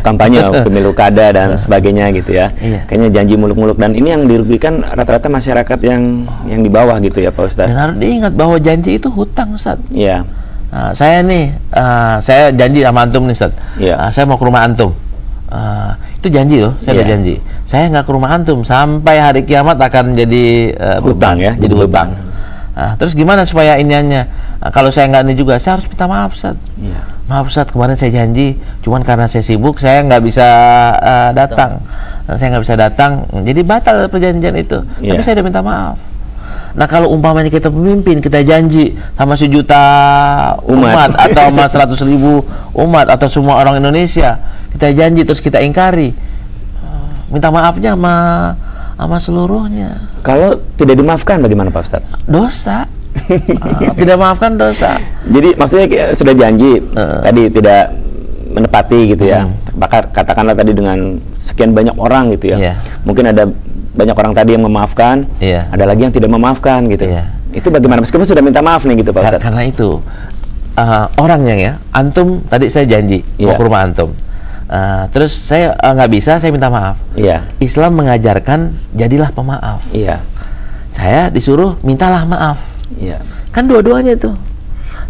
kampanye pemilu kada dan sebagainya gitu ya. Kayaknya janji muluk-muluk, dan ini yang dirugikan rata-rata masyarakat yang di bawah gitu ya Pak Ustadz. Dan harus diingat bahwa janji itu hutang, Ustadz. Iya. Saya nih, saya janji sama antum nih, Ustaz. Saya mau ke rumah antum. Itu janji loh, saya udah janji. Saya nggak ke rumah antum sampai hari kiamat akan jadi hutang ya, jadi hutang. Terus gimana supaya iniannya? Kalau saya nggak ini juga, saya harus minta maaf, Ustaz. Maaf, Ustaz, kemarin saya janji, cuman karena saya sibuk, saya nggak bisa datang. Saya nggak bisa datang, jadi batal perjanjian itu. Tapi saya udah minta maaf. Nah, kalau umpamanya kita pemimpin, kita janji sama 1 juta umat atau sama 100.000 umat atau semua orang Indonesia, kita janji terus kita ingkari, minta maafnya sama seluruhnya. Kalau tidak dimaafkan bagaimana Pak Ustadz? Dosa. Tidak maafkan dosa. Jadi maksudnya sudah janji tadi tidak menepati gitu ya. Katakanlah tadi dengan sekian banyak orang gitu ya. Mungkin ada banyak orang tadi yang memaafkan, ada lagi yang tidak memaafkan gitu. Itu bagaimana meskipun sudah minta maaf nih gitu Pak Ustadz? Karena itu orangnya ya, antum tadi saya janji mau ke rumah antum. Terus saya nggak bisa, saya minta maaf. Islam mengajarkan jadilah pemaaf. Saya disuruh mintalah maaf. Kan dua-duanya itu.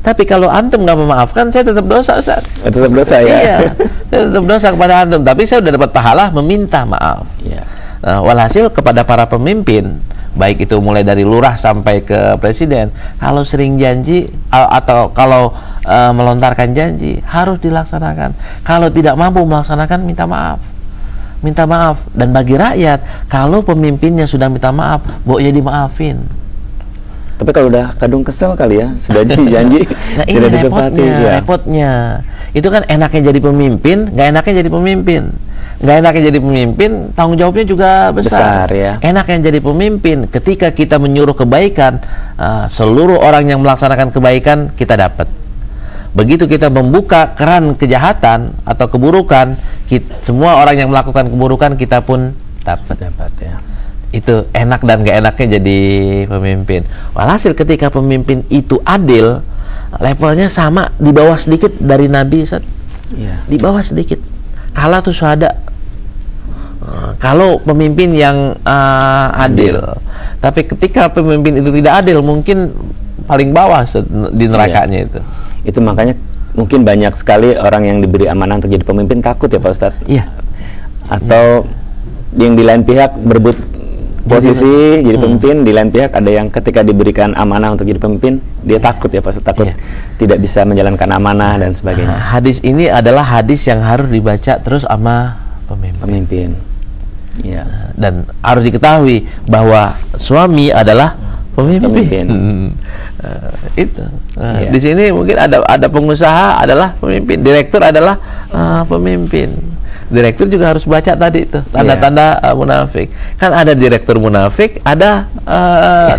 Tapi kalau antum nggak memaafkan, saya tetap dosa, Ustaz. Tetap dosa ya? Saya tetap dosa kepada antum. Tapi saya sudah dapat pahala meminta maaf. Walhasil kepada para pemimpin, baik itu mulai dari lurah sampai ke presiden, kalau sering janji atau kalau melontarkan janji harus dilaksanakan. Kalau tidak mampu melaksanakan, minta maaf. Minta maaf. Dan bagi rakyat, kalau pemimpinnya sudah minta maaf, ya dimaafin. Tapi kalau udah kadung kesel kali ya, sudah janji nah, ini repotnya. Itu kan enaknya jadi pemimpin, nggak enaknya jadi pemimpin. Nggak enaknya jadi pemimpin, tanggung jawabnya juga besar ya. Enaknya jadi pemimpin ketika kita menyuruh kebaikan, seluruh orang yang melaksanakan kebaikan kita dapat. Begitu kita membuka keran kejahatan atau keburukan, semua orang yang melakukan keburukan kita pun dapat ya. Itu enak dan gak enaknya jadi pemimpin. Walhasil ketika pemimpin itu adil, levelnya sama, di bawah sedikit dari Nabi, Ustaz. Di bawah sedikit. Kalah tuh syuhada. Kalau pemimpin yang adil. Tapi ketika pemimpin itu tidak adil, mungkin paling bawah di nerakanya itu. Itu makanya mungkin banyak sekali orang yang diberi amanah untuk jadi pemimpin takut ya Pak Ustadz. Atau yang di lain pihak berebut posisi jadi pemimpin, di lain pihak ada yang ketika diberikan amanah untuk jadi pemimpin dia takut ya Pak Ustadz, takut tidak bisa menjalankan amanah dan sebagainya. Hadis ini adalah hadis yang harus dibaca terus sama pemimpin. Dan harus diketahui bahwa suami adalah pemimpin. Itu. Di sini mungkin ada pengusaha adalah pemimpin, direktur adalah pemimpin. Direktur juga harus baca tadi itu tanda-tanda munafik. Kan ada direktur munafik, ada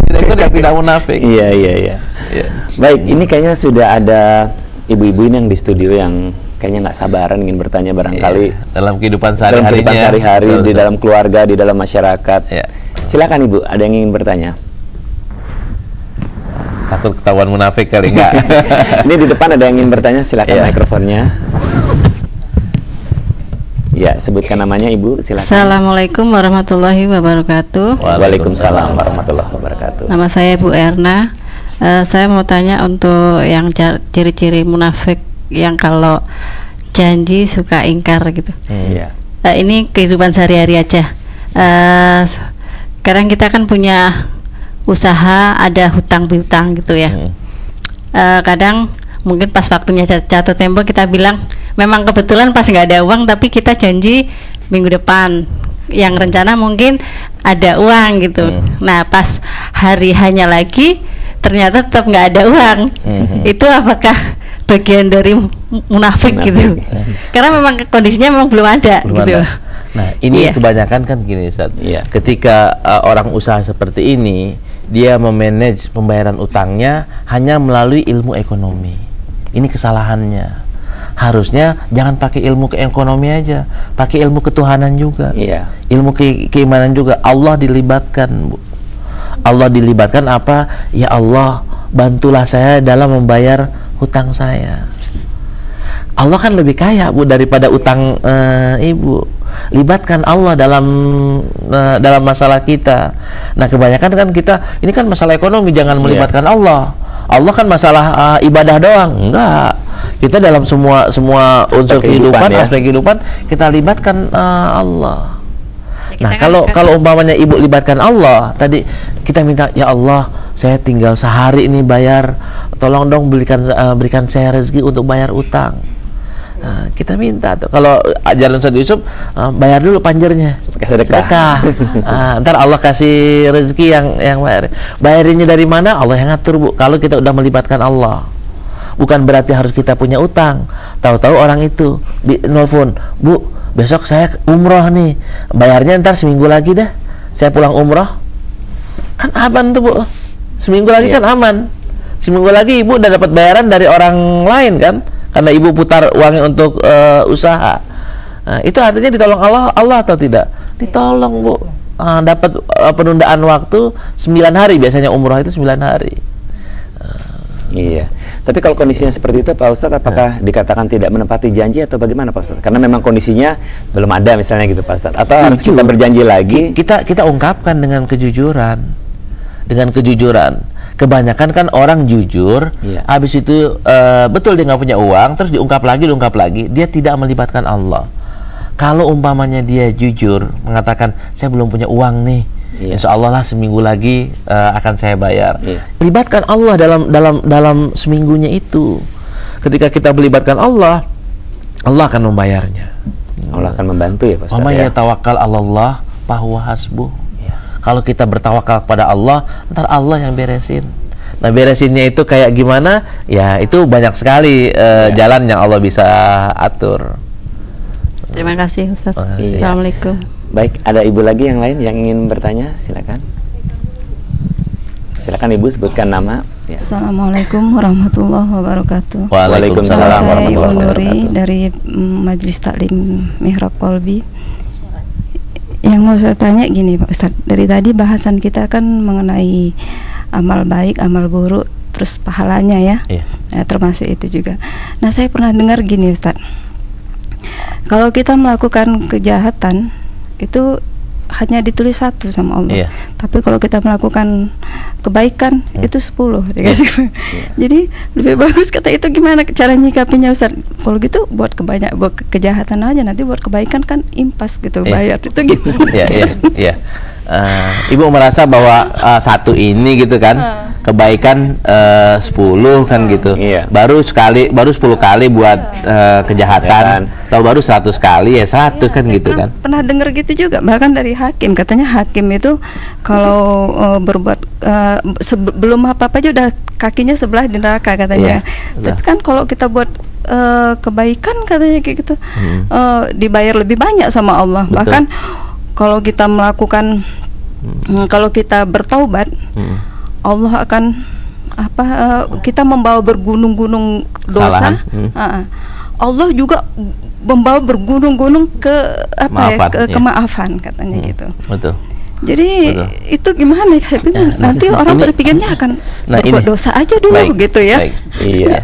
direktur yang tidak munafik. Iya. Baik, ini kayaknya sudah ada ibu-ibu ini yang di studio yang kayaknya nggak sabaran ingin bertanya barangkali dalam kehidupan sehari-hari, di dalam keluarga, di dalam masyarakat. Silakan Ibu, ada yang ingin bertanya? Takut ketahuan munafik kali enggak? Ini di depan ada yang ingin bertanya, silakan mikrofonnya. Ya, sebutkan namanya Ibu, silakan. Assalamualaikum warahmatullahi wabarakatuh. Waalaikumsalam warahmatullahi wabarakatuh. Nama saya Bu Erna. Saya mau tanya untuk yang ciri-ciri munafik yang kalau janji suka ingkar gitu. Ini kehidupan sehari-hari aja. Kadang kita kan punya usaha, ada hutang piutang gitu ya. Kadang mungkin pas waktunya jatuh tempo kita bilang memang kebetulan pas nggak ada uang, tapi kita janji minggu depan yang rencana mungkin ada uang gitu. Nah pas hari hanya lagi ternyata tetap nggak ada uang. Itu apakah bagian dari munafik gitu? Karena memang kondisinya memang belum ada gitu. Nah ini kebanyakan kan gini Ustaz. Ketika orang usaha seperti ini, dia memanage pembayaran utangnya hanya melalui ilmu ekonomi. Ini kesalahannya. Harusnya jangan pakai ilmu keekonomi aja, pakai ilmu ketuhanan juga. Ilmu keimanan juga. Allah dilibatkan, Bu. Allah dilibatkan apa? Ya Allah, bantulah saya dalam membayar hutang saya. Allah kan lebih kaya, Bu, daripada utang Ibu. Libatkan Allah dalam masalah kita. Nah, kebanyakan kan kita ini kan masalah ekonomi, jangan melibatkan Allah. Allah kan masalah ibadah doang, enggak. Kita dalam semua unsur kehidupan, ya. aspek kehidupan kita libatkan Allah. Ya, Nah, kalau umpamanya ibu libatkan Allah, tadi kita minta, ya Allah, saya tinggal sehari ini bayar, tolong dong berikan saya rezeki untuk bayar utang. Nah, kita minta tuh, kalau ajaran Ustaz Yusuf, bayar dulu panjernya, sedekah. Ntar Allah kasih rezeki yang bayar. Bayarinnya dari mana? Allah yang ngatur, Bu. Kalau kita udah melibatkan Allah, bukan berarti harus kita punya utang. Tahu-tahu orang itu nelfon, Bu, besok saya umroh nih, bayarnya ntar seminggu lagi dah, saya pulang umroh. Kan aman tuh, Bu. Seminggu lagi kan aman. Seminggu lagi ibu udah dapat bayaran dari orang lain kan, karena ibu putar uangnya untuk usaha. Nah, itu artinya ditolong Allah atau tidak? Ditolong, Bu. Dapat penundaan waktu 9 hari, biasanya umroh itu 9 hari. Iya. Tapi kalau kondisinya seperti itu, Pak Ustadz, apakah dikatakan tidak menepati janji atau bagaimana, Pak Ustadz? Karena memang kondisinya belum ada misalnya gitu, Pak Ustadz. Atau harus kita berjanji lagi? Kita ungkapkan dengan kejujuran. Dengan kejujuran. Kebanyakan kan orang jujur, habis itu betul dia nggak punya uang, terus diungkap lagi, dia tidak melibatkan Allah. Kalau umpamanya dia jujur, mengatakan saya belum punya uang nih, insya Allah lah seminggu lagi akan saya bayar. Libatkan Allah dalam seminggunya itu. Ketika kita melibatkan Allah, Allah akan membayarnya. Allah akan membantu ya, Pak Ustadz. Wa may yatawakkal 'alallah fahuwa hasbuh. Kalau kita bertawakal kepada Allah, ntar Allah yang beresin. Nah, beresinnya itu kayak gimana? Ya, itu banyak sekali jalan yang Allah bisa atur. Terima kasih, Ustaz. Makasih. Assalamualaikum. Baik, ada ibu lagi yang lain yang ingin bertanya? Silakan. Silakan Ibu, sebutkan nama. Ya. Assalamualaikum warahmatullahi wabarakatuh. Waalaikumsalam warahmatullahi Saya Ibu Nuri wabarakatuh. dari Majelis Taklim Mihrab Kolbi. Yang mau saya tanya gini, Pak Ustadz, dari tadi bahasan kita kan mengenai amal baik, amal buruk, terus pahalanya ya, termasuk itu juga. Nah, saya pernah dengar gini, Ustadz, kalau kita melakukan kejahatan itu hanya ditulis 1 sama Allah, tapi kalau kita melakukan kebaikan itu 10 dikasih. Jadi lebih bagus kata itu, gimana cara nyikapinya, Ustaz? Kalau gitu buat kejahatan aja, nanti buat kebaikan kan impas gitu, bayar itu gimana? Ibu merasa bahwa 1 ini gitu kan, kebaikan 10 kan gitu, baru 10 kali buat kejahatan, atau baru 100 kali ya 100 kan gitu kan. Pernah dengar gitu juga, bahkan dari hakim, katanya hakim itu kalau berbuat sebelum apa-apa aja udah kakinya sebelah di neraka katanya. Tapi kan kalau kita buat kebaikan katanya kayak gitu, dibayar lebih banyak sama Allah. Betul. Bahkan kalau kita melakukan kalau kita bertaubat, Allah akan kita membawa bergunung-gunung dosa. Allah juga membawa bergunung-gunung ke kemaafan katanya gitu. Betul. Jadi itu gimana ya? Nanti orang berpikirnya akan berbuat dosa aja dulu gitu ya. Iya.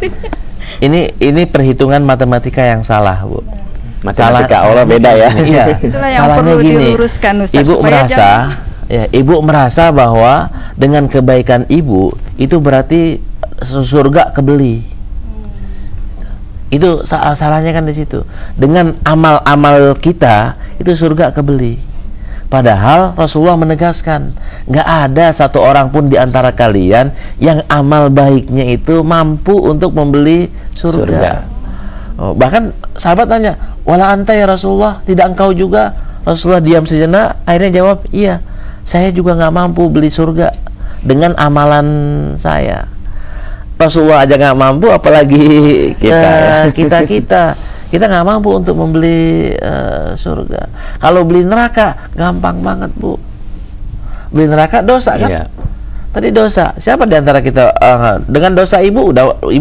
Ini perhitungan matematika yang salah, Bu. Matematika Allah beda ya. Iya. Itulah yang perlu diluruskan, Ustaz. Ibu merasa bahwa dengan kebaikan ibu itu berarti surga kebeli. Itu salahnya kan di situ. Dengan amal-amal kita itu surga kebeli. Padahal Rasulullah menegaskan, nggak ada satu orang pun di antara kalian yang amal baiknya itu mampu untuk membeli surga. Bahkan sahabat tanya, wala anta ya Rasulullah, tidak engkau juga? Rasulullah diam sejenak, akhirnya jawab, iya, saya juga nggak mampu beli surga dengan amalan saya. Rasulullah aja nggak mampu, apalagi kita nggak mampu untuk membeli surga. Kalau beli neraka gampang banget, Bu. Beli neraka dosa kan? Tadi dosa. Siapa di antara kita dengan dosa ibu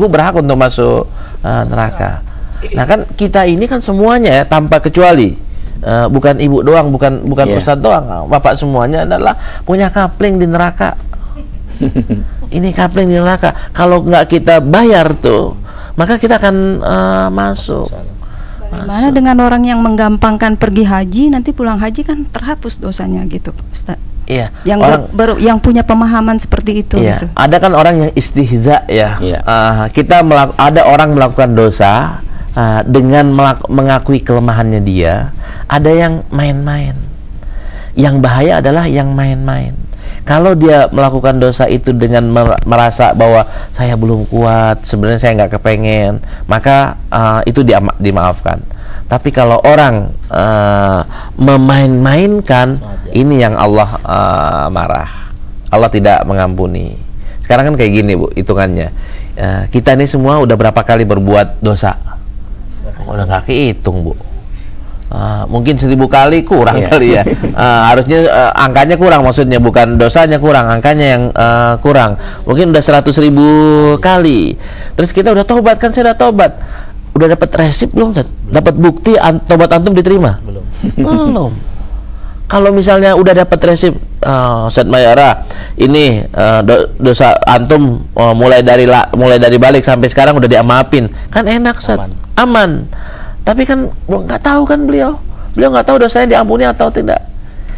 berhak untuk masuk neraka? Nah kan kita ini kan semuanya ya, tanpa kecuali, bukan ibu doang, bukan ustadz doang, bapak semuanya adalah punya kapling di neraka. Ini kapling di neraka. Kalau nggak kita bayar tuh, maka kita akan masuk. Bagaimana dengan orang yang menggampangkan pergi haji, nanti pulang haji kan terhapus dosanya gitu, Ustaz? Iya. Yang yang punya pemahaman seperti itu. Iya. Gitu. Ada kan orang yang istihza ya. Iya. Ada orang melakukan dosa dengan mengakui kelemahannya dia. Ada yang main-main. Yang bahaya adalah yang main-main. Kalau dia melakukan dosa itu dengan merasa bahwa saya belum kuat, sebenarnya saya nggak kepengen, maka itu dimaafkan. Tapi kalau orang memain-mainkan, ini yang Allah marah. Allah tidak mengampuni. Sekarang kan kayak gini Bu, hitungannya. Kita ini semua udah berapa kali berbuat dosa? Udah nggak kehitung Bu. Mungkin 1000 kali kurang kali ya. Harusnya angkanya kurang, maksudnya bukan dosanya kurang, angkanya yang kurang. Mungkin udah 100.000 kali. Terus kita udah tobat, kan saya udah tobat. Udah dapat resip belum? Dapat bukti tobat antum diterima? Belum. Kalau misalnya udah dapat resip, Ustaz Mayara, ini dosa antum mulai dari balik sampai sekarang udah dimaafin, kan enak Ustaz, aman. Tapi kan nggak tahu kan beliau nggak tahu dosanya diampuni atau tidak.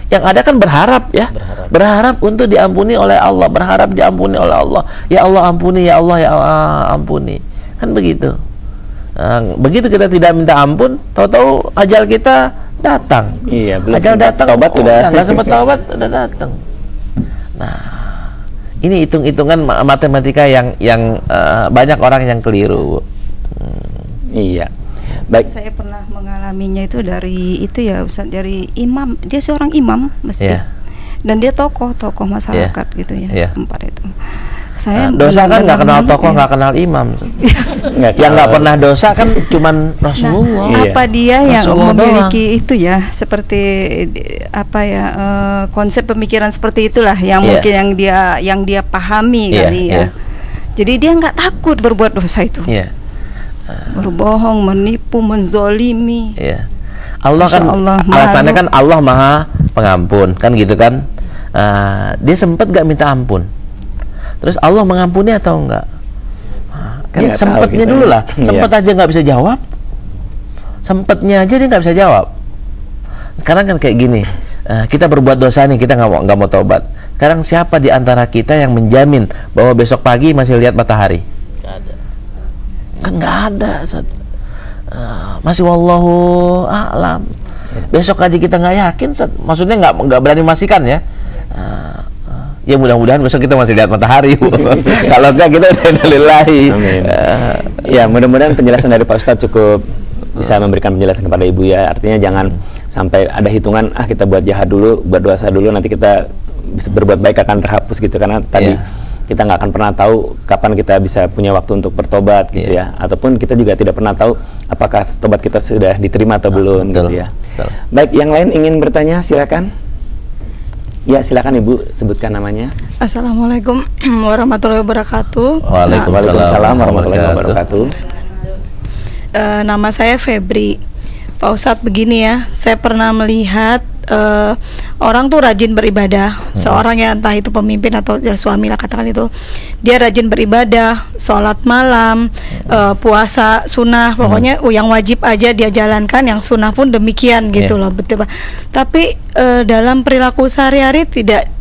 Yang ada kan berharap ya, berharap untuk diampuni oleh Allah, berharap diampuni oleh Allah. Ya Allah ampuni, ya Allah ampuni, kan begitu. Begitu kita tidak minta ampun, tahu-tahu ajal kita datang. Iya, belum ajal datang, taubat udah nggak sempat taubat udah datang. Nah, ini hitung-hitungan matematika yang banyak orang yang keliru. Iya. Baik. Saya pernah mengalaminya itu dari itu ya Ustaz, dari imam. Dia seorang imam mesti. Dan dia tokoh masyarakat gitu ya setempat itu. Saya dosa kan nggak kenal tokoh, nggak kenal imam. Yang nggak pernah dosa kan cuman Rasulullah. Apa dia yang memiliki doang. itu ya, seperti apa ya, konsep pemikiran seperti itulah yang mungkin yang dia pahami kali ya. Jadi dia nggak takut berbuat dosa itu. Berbohong, menipu, menzolimi. Allah kan alasannya kan Allah Maha Pengampun kan gitu kan. Dia sempat gak minta ampun, terus Allah mengampuni atau enggak? Kan sempatnya dulu lah, sempat aja nggak bisa jawab, sempatnya aja dia nggak bisa jawab. Sekarang kan kayak gini, kita berbuat dosa nih, kita nggak mau tobat. Sekarang siapa di antara kita yang menjamin bahwa besok pagi masih lihat matahari? Kan nggak ada. Masih wallahu a'lam. Besok aja kita nggak yakin, maksudnya nggak berani memastikan ya. Ya mudah-mudahan besok kita masih lihat matahari. Kalau enggak kita udah innalillahi. Ya mudah-mudahan penjelasan dari Pak Ustadz cukup bisa memberikan penjelasan kepada Ibu ya. Artinya jangan sampai ada hitungan kita buat jahat dulu, buat dosa dulu, nanti kita bisa berbuat baik akan terhapus gitu, karena tadi kita nggak akan pernah tahu kapan kita bisa punya waktu untuk bertobat gitu ya, ataupun kita juga tidak pernah tahu apakah tobat kita sudah diterima atau belum gitu ya. Baik, yang lain ingin bertanya silakan. Ya silakan Ibu, sebutkan namanya. Assalamualaikum warahmatullahi wabarakatuh. Waalaikumsalam warahmatullahi wabarakatuh. Nama saya Febri. Pak Ustadz, begini ya, saya pernah melihat orang tuh rajin beribadah, seorang yang entah itu pemimpin atau suami lah katakan itu, dia rajin beribadah, sholat malam, puasa sunnah, pokoknya yang wajib aja dia jalankan, yang sunnah pun demikian gitu loh, betul. Tapi dalam perilaku sehari-hari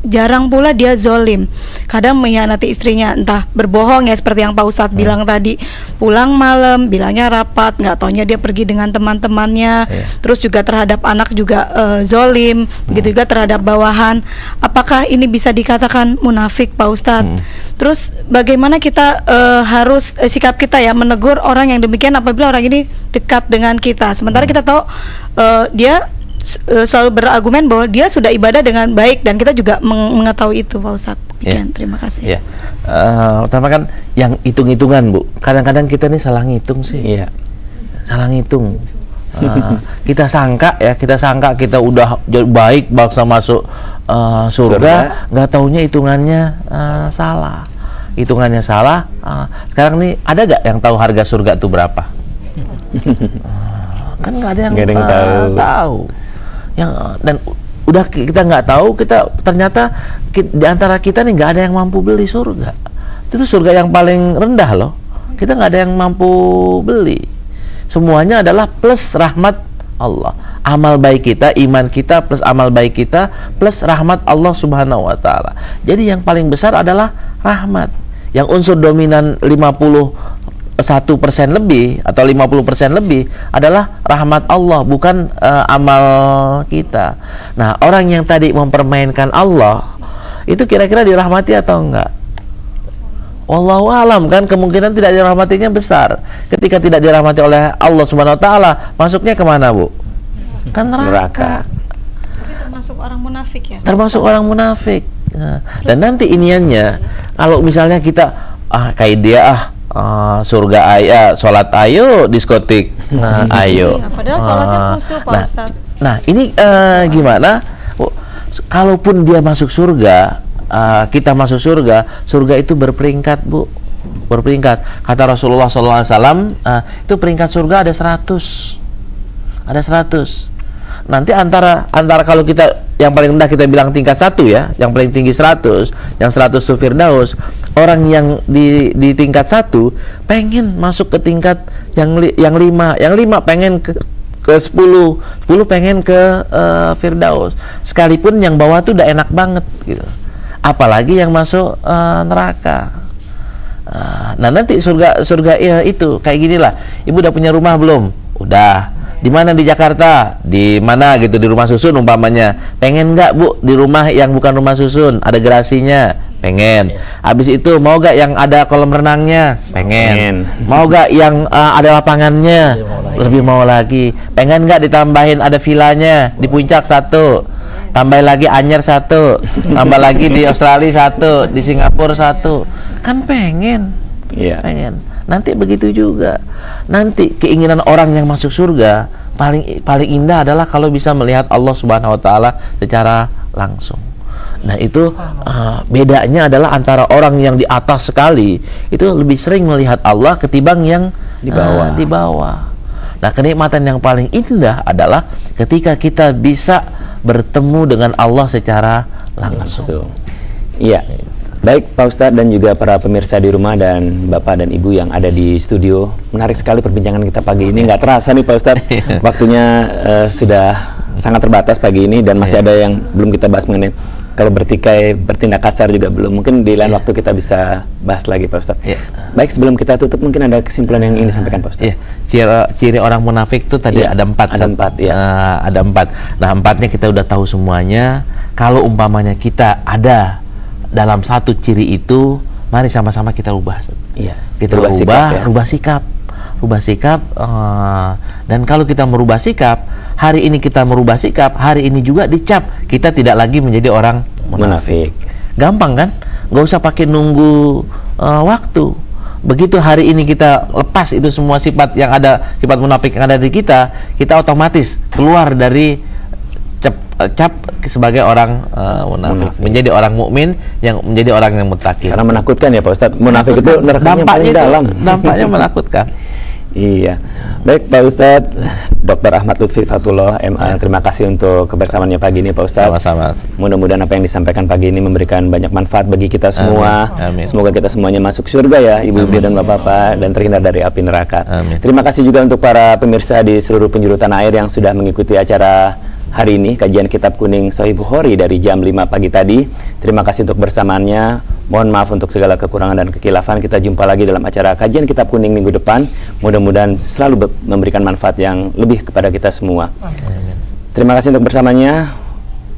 jarang pula dia zolim, kadang mengkhianati istrinya, entah berbohong ya seperti yang Pak Ustadz bilang tadi, pulang malam bilangnya rapat, nggak taunya dia pergi dengan teman-temannya, terus juga terhadap anak juga zolim, begitu juga terhadap bawahan. Apakah ini bisa dikatakan munafik Pak Ustadz? Terus bagaimana kita harus sikap kita ya menegur orang yang demikian apabila orang ini dekat dengan kita, sementara kita tahu dia selalu berargumen bahwa dia sudah ibadah dengan baik dan kita juga mengetahui itu Pak Ustadz. Terima kasih. Pertama kan yang hitung-hitungan Bu, kadang-kadang kita nih salah ngitung sih. Salah ngitung. Kita sangka kita udah baik baksa masuk surga, nggak taunya hitungannya salah. Hitungannya salah. Sekarang nih ada gak yang tahu harga surga itu berapa? Kan nggak ada yang tahu. Dan udah kita nggak tahu, ternyata di antara kita nih nggak ada yang mampu beli surga. Itu surga yang paling rendah loh. Kita nggak ada yang mampu beli. Semuanya adalah plus rahmat Allah. amal baik kita, iman kita plus amal baik kita plus rahmat Allah Subhanahu wa taala. Jadi yang paling besar adalah rahmat. Yang unsur dominan 51% lebih atau 50% lebih adalah rahmat Allah, bukan amal kita. Nah, orang yang tadi mempermainkan Allah itu kira-kira dirahmati atau enggak? Wallahu alam, kan kemungkinan tidak dirahmatinya besar. Ketika tidak dirahmati oleh Allah Subhanahu wa taala, masuknya kemana, Bu? Kan neraka. Tapi termasuk orang munafik ya? Termasuk orang munafik. Nah, dan nanti iniannya kalau misalnya kita kayak dia surga sholat ayo, diskotik. Nah, ayo. Iya, padahal sholatnya khusyuk, Pak Ustaz. Nah, ini gimana? Kalaupun dia masuk surga, kita masuk surga, surga itu berperingkat, Bu. Berperingkat. Kata Rasulullah SAW, itu peringkat surga ada 100. Ada 100. Nanti antara kalau kita yang paling rendah kita bilang tingkat 1 ya, yang paling tinggi 100, yang 100 itu Firdaus. Orang yang di tingkat 1 pengen masuk ke tingkat yang 5, yang 5 pengen ke 10 pengen ke Firdaus. Sekalipun yang bawah tuh udah enak banget gitu. Apalagi yang masuk neraka. Nah, nanti surga ya itu kayak gini lah. Ibu udah punya rumah belum? Udah. Di mana di Jakarta? Di mana gitu, di rumah susun umpamanya. Pengen nggak, Bu, di rumah yang bukan rumah susun, ada garasinya? Pengen. Habis itu mau gak yang ada kolam renangnya? Pengen. Mau gak yang ada lapangannya? Lebih mau lagi. Pengen gak ditambahin ada vilanya di puncak 1, tambah lagi Anyer 1, tambah lagi di Australia 1, di Singapura 1? Kan pengen. Iya. Pengen. Nanti begitu juga. Nanti keinginan orang yang masuk surga paling indah adalah kalau bisa melihat Allah Subhanahu wa taala secara langsung. Nah, itu bedanya adalah antara orang yang di atas sekali itu lebih sering melihat Allah ketimbang yang di bawah. Nah, kenikmatan yang paling indah adalah ketika kita bisa bertemu dengan Allah secara langsung. Iya. Baik Pak Ustadz dan juga para pemirsa di rumah dan Bapak dan Ibu yang ada di studio, menarik sekali perbincangan kita pagi ini. Nggak terasa nih Pak Ustadz, waktunya sudah sangat terbatas pagi ini dan masih ada yang belum kita bahas mengenai kalau bertikai, bertindak kasar juga belum. Mungkin di lain waktu kita bisa bahas lagi Pak Ustadz. Baik, sebelum kita tutup mungkin ada kesimpulan yang ingin disampaikan Pak Ustadz. Ciri orang munafik itu tadi ada 4. Ada 4 ya. Ada 4. Nah, 4-nya kita udah tahu semuanya. Kalau umpamanya kita ada dalam satu ciri itu, mari sama-sama kita ubah. Iya. Kita rubah sikap. Dan kalau kita merubah sikap, hari ini kita merubah sikap, hari ini juga dicap kita tidak lagi menjadi orang munafik. Gampang kan? Nggak usah pakai nunggu waktu. Begitu hari ini kita lepas itu semua sifat yang ada, sifat munafik yang ada di kita otomatis keluar dari cap sebagai orang munafik, menjadi orang mukmin yang menjadi orang yang muttaqin. Karena menakutkan ya Pak Ustadz, munafik itu nerakanya paling dalam. Dampaknya menakutkan. Iya. Baik Pak Ustadz, Dr. Ahmad Lutfi Fatullah MA, terima kasih untuk kebersamaannya pagi ini Pak Ustadz. Sama-sama. Mudah-mudahan apa yang disampaikan pagi ini memberikan banyak manfaat bagi kita semua. Amin. Semoga kita semuanya masuk surga ya, ibu-ibu dan bapak-bapak, dan terhindar dari api neraka. Amin. Terima kasih juga untuk para pemirsa di seluruh penjuru tanah air yang sudah mengikuti acara hari ini, kajian Kitab Kuning Sahih Bukhari dari jam 5 pagi tadi. Terima kasih untuk bersamaannya. Mohon maaf untuk segala kekurangan dan kekilafan. Kita jumpa lagi dalam acara kajian Kitab Kuning minggu depan. Mudah-mudahan selalu memberikan manfaat yang lebih kepada kita semua. Terima kasih untuk bersamanya.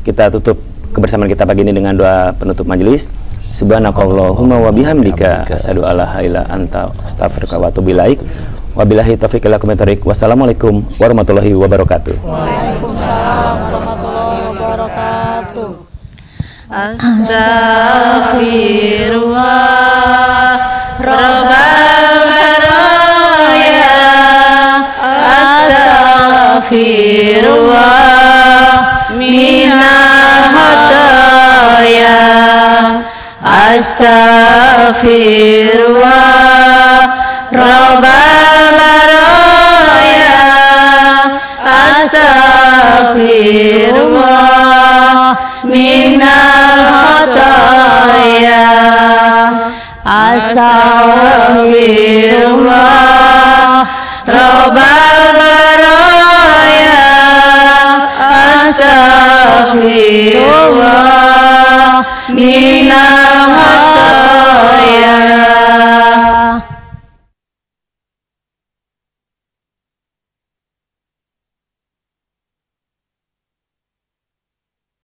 Kita tutup kebersamaan kita pagi ini dengan doa penutup majelis. Subhanakallahumma wa bihamdika asyhadu alla ilaha illa anta astaghfiruka wa atubu ilaik. Wabillahi taufiq wal hidayah. Wassalamualaikum warahmatullahi wabarakatuh. Waalaikumsalam warahmatullahi wabarakatuh. Astaghfirullah Rabbal baraya, astaghfirullah minal khataya, astaghfirullah Rabbal baraya, astaghfirullah minal khataya, astaghfirullah Rabbal baraya, astaghfirullah min